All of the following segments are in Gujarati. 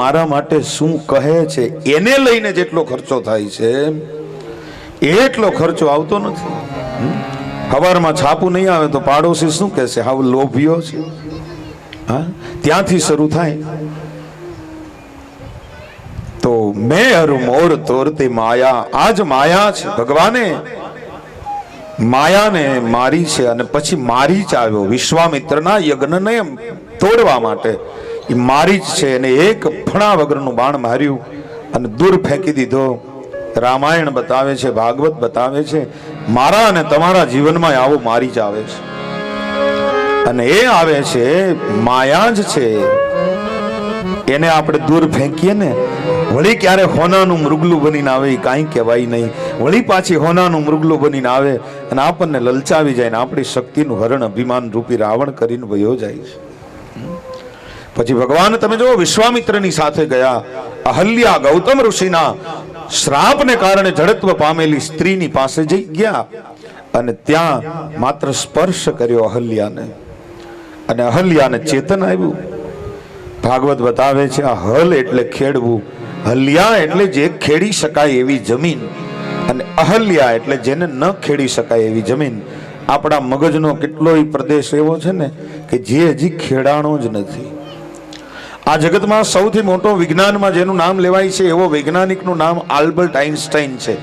મારા માટે શું કહે છે એને લઈને જેટલો ખર્ચો થાય છે એટલો ખર્ચો આવતો નથી. સવારમાં છાપું નહીં આવે તો પાડોશી શું કહેશે, હાવ લોભિયો છે. હા, ત્યાંથી શરૂ થાય. તો મેં હર મોર તોરતી માયા, આજ માયા છે. ભગવાને માયાને મારી છે અને પછી મારી જ આવ્યો વિશ્વામિત્રના યજ્ઞને તોડવા માટે. એ મારી જ છે અને એક ફણા વગરનું બાણ માર્યું અને દૂર ફેંકી દીધો. રામાયણ બતાવે છે, ભાગવત બતાવે છે, મારા અને તમારા જીવનમાં આવો મારી જ આવે છે. અને એ આવે છે માયા જ છે. એને આપણે દૂર ફેંકીએ ને, વળી ક્યારે હોનાનું મૃગલું બનીને આવે એ કાંઈ કહેવાય નહીં. વળી પાછી હોનાનું મૃગલું બનીને આવે અને આપણને લલચાવી જાય ને આપણી શક્તિનું હરણ અભિમાન રૂપી રાવણ કરીને વયો જાય છે. પછી ભગવાન તમે જો વિશ્વામિત્રની સાથે ગયા. અહલ્યા ગૌતમ ઋષિના શ્રાપને કારણે જડત્વ પામેલી સ્ત્રીની પાસે જઈ ગયા અને ત્યાં માત્ર સ્પર્શ કર્યો અહલ્યાને અને અહલ્યાને ચેતન આવ્યું. ભાગવત બતાવે છે આ હલ એટલે ખેડવું, હલ્યા એટલે જે ખેડી શકાય એવી જમીન અને અહલ્યા એટલે જેને ન ખેડી શકાય એવી જમીન. આપણા મગજનો કેટલોય પ્રદેશ એવો છે ને કે જે હજી ખેડાણો જ નથી. આ જગતમાં સૌથી મોટો વિજ્ઞાનમાં જેનું નામ લેવાય છે એવો વૈજ્ઞાનિકનું નામ આલ્બર્ટ આઇન્સ્ટાઈન છે,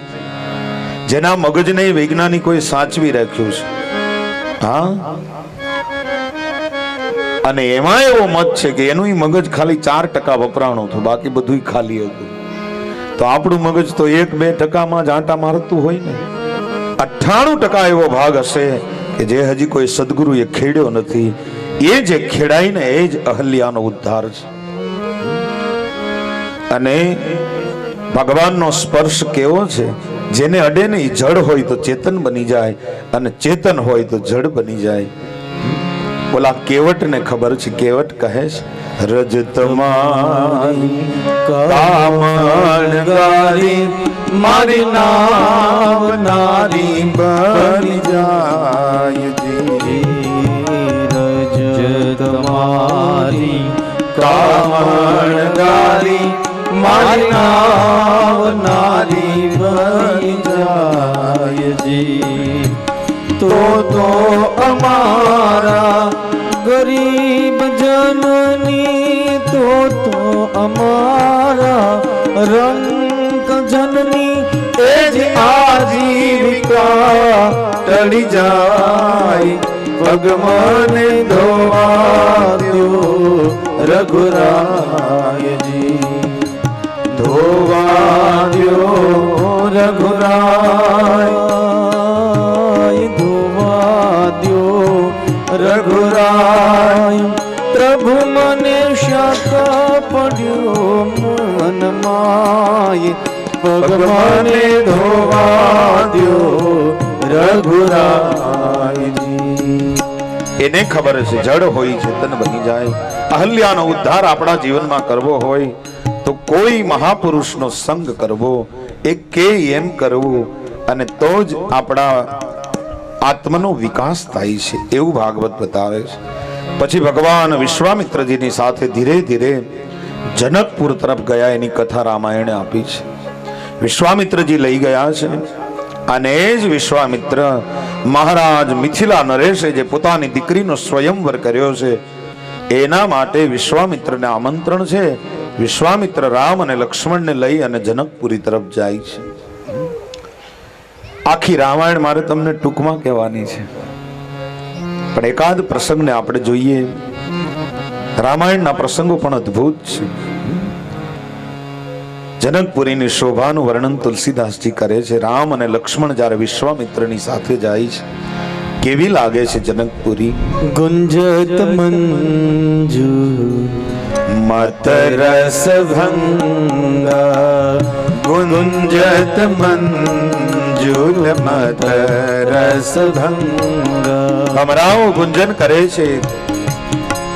જેના મગજને વૈજ્ઞાનિકોએ સાચવી રાખ્યું છે. હા, અને એમાં એવો મત છે કે એનું મગજ ખાલી 4% વપરાણું હતું, બાકી બધું ખાલી હતું. તો આપણું મગજ તો 1-2% જ આંટા મારતું હોય ને. 98% એવો ભાગ હશે કે જે હજી કોઈ સદગુરુએ ખેડ્યો નથી. એ જે ખેડાય ને એ જ અહલ્યાનો ઉદ્ધાર છે. અને ભગવાનનો સ્પર્શ કેવો છે, જેને અડે ને એ જડ હોય તો ચેતન બની જાય અને ચેતન હોય તો જડ બની જાય. બોલા કેવટ ને ખબર છે, કેવટ કહે છે રજતમારી કામણગારી મારી નાવનારી બની જાય રજતમારી કામણગારી મારી નાવનારી બની જાય તો અમારા ગરીબ જનની તો અમારા રંક જનની એ જ આજીવિકા ટળી જાય. ભગવાને ધોવા દ્યો રઘુરાયજી, ધોવા દ્યો રઘુરાય, ધોવા દ્યો રઘુરાય. પ્રભુ મને શાક પડ્યો મન માય, ભગવાને ધોવા દ્યો રઘુરાયજી. એને ખબર છે જડ હોય ચેતન બની જાય. અહલ્યાનો ઉદ્ધાર આપણા જીવનમાં કરવો હોય તો કોઈ મહાપુરુષનો સંગ કરવો, એ કે એમ કરવું અને તો જ આપણા આત્મનો વિકાસ થાય છે, એવું ભાગવત બતાવે છે. પછી ભગવાન વિશ્વામિત્રજીની સાથે ધીરે ધીરે જનકપુર તરફ ગયા. એની કથા રામાયણે આપી છે. વિશ્વામિત્રજી લઈ ગયા છે અને એ જ વિશ્વામિત્ર મહારાજ મિથિલા નરેશે જે પોતાની દીકરીનો સ્વયંવર કર્યો છે એના માટે વિશ્વામિત્રને આમંત્રણ છે. વિશ્વામિત્ર રામ અને લક્ષ્મણને લઈ અને જનકપુરી તરફ જાય છે. આખી રામાયણ મારે તમને ટૂંકમાં કહેવાની છે, પણ એકાદ પ્રસંગને આપણે જોઈએ. રામાયણના પ્રસંગો પણ અદ્ભુત છે. જનકપુરીની શોભાનું વર્ણન તુલસીદાસજી કરે છે. રામ અને લક્ષ્મણ જ્યારે વિશ્વામિત્રની સાથે જાય છે, કેવી લાગે છે જનકપુરી. ગુંજત મંજુ મત રસ ભંગા, ગુંજત મંજુલ મત રસ ભંગા. ભમરાઓ ગુંજન કરે છે,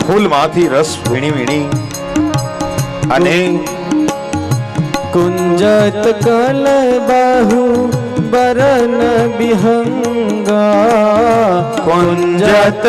ફૂલમાંથી રસ વીણી વીણી. અને कुंजत कल बाहु बरन बिहंगा, कुंजत